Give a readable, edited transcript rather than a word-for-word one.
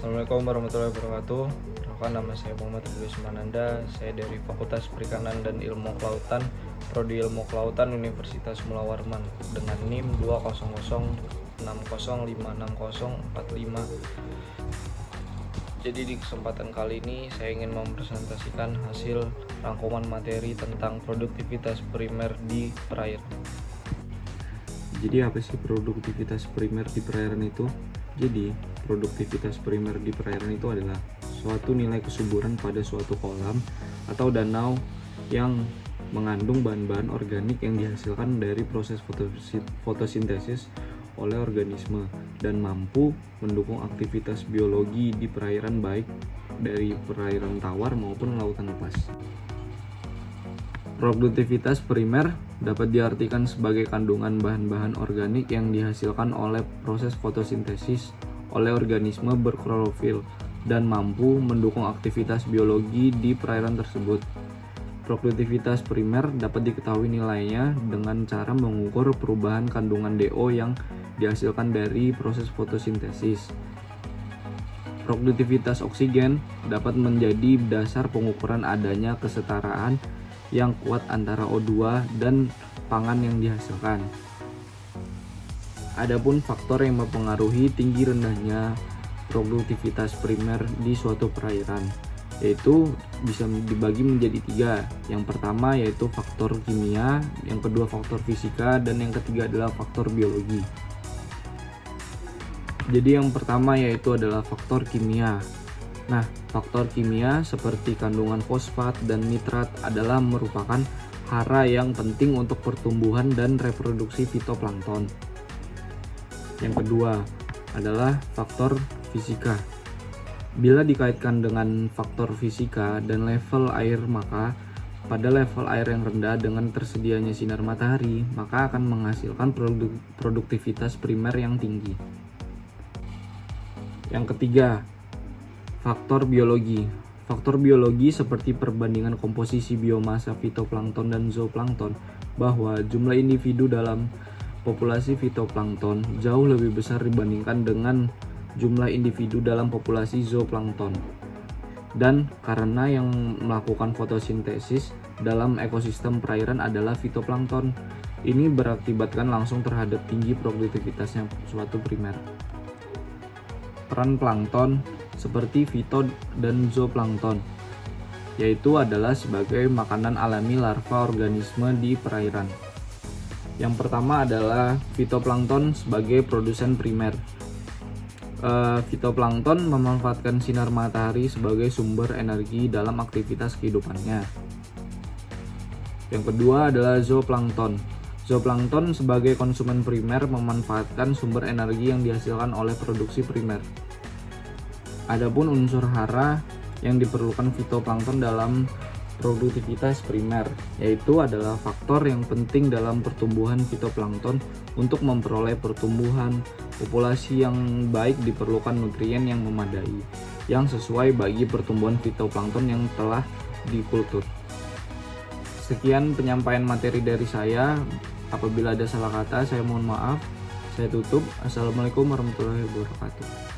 Assalamualaikum warahmatullahi wabarakatuh. Perkenalkan, nama saya Muhammad Idris Mananda. Saya dari Fakultas Perikanan dan Ilmu Kelautan, Prodi Ilmu Kelautan Universitas Mula Warman dengan NIM 2006056056045. Jadi di kesempatan kali ini saya ingin mempresentasikan hasil rangkuman materi tentang produktivitas primer di perairan. Jadi apa sih produktivitas primer di perairan itu? Jadi, produktivitas primer di perairan itu adalah suatu nilai kesuburan pada suatu kolam atau danau yang mengandung bahan-bahan organik yang dihasilkan dari proses fotosintesis oleh organisme dan mampu mendukung aktivitas biologi di perairan baik dari perairan tawar maupun lautan lepas. Produktivitas primer dapat diartikan sebagai kandungan bahan-bahan organik yang dihasilkan oleh proses fotosintesis oleh organisme berklorofil dan mampu mendukung aktivitas biologi di perairan tersebut. Produktivitas primer dapat diketahui nilainya dengan cara mengukur perubahan kandungan DO yang dihasilkan dari proses fotosintesis. Produktivitas oksigen dapat menjadi dasar pengukuran adanya kesetaraan yang kuat antara O2 dan pangan yang dihasilkan. Adapun faktor yang mempengaruhi tinggi rendahnya produktivitas primer di suatu perairan, yaitu bisa dibagi menjadi 3. Yang pertama yaitu faktor kimia, yang kedua faktor fisika, dan yang ketiga adalah faktor biologi. Jadi yang pertama yaitu adalah faktor kimia. Nah, faktor kimia seperti kandungan fosfat dan nitrat adalah merupakan hara yang penting untuk pertumbuhan dan reproduksi fitoplankton. Yang kedua adalah faktor fisika. Bila dikaitkan dengan faktor fisika dan level air, maka pada level air yang rendah dengan tersedianya sinar matahari, maka akan menghasilkan produktivitas primer yang tinggi. Yang ketiga, faktor biologi. Faktor biologi seperti perbandingan komposisi biomasa fitoplankton dan zooplankton, bahwa jumlah individu dalam populasi fitoplankton jauh lebih besar dibandingkan dengan jumlah individu dalam populasi zooplankton. Dan karena yang melakukan fotosintesis dalam ekosistem perairan adalah fitoplankton, ini berakibatkan langsung terhadap tinggi produktivitasnya suatu primer. Peran plankton seperti fito dan zooplankton, yaitu adalah sebagai makanan alami larva organisme di perairan. Yang pertama adalah fitoplankton sebagai produsen primer. Fitoplankton memanfaatkan sinar matahari sebagai sumber energi dalam aktivitas kehidupannya. Yang kedua adalah zooplankton. Zooplankton sebagai konsumen primer memanfaatkan sumber energi yang dihasilkan oleh produksi primer. Adapun unsur hara yang diperlukan fitoplankton dalam produktivitas primer, yaitu adalah faktor yang penting dalam pertumbuhan fitoplankton. Untuk memperoleh pertumbuhan populasi yang baik diperlukan nutrien yang memadai, yang sesuai bagi pertumbuhan fitoplankton yang telah dikultur. Sekian penyampaian materi dari saya. Apabila ada salah kata, saya mohon maaf. Saya tutup. Assalamualaikum warahmatullahi wabarakatuh.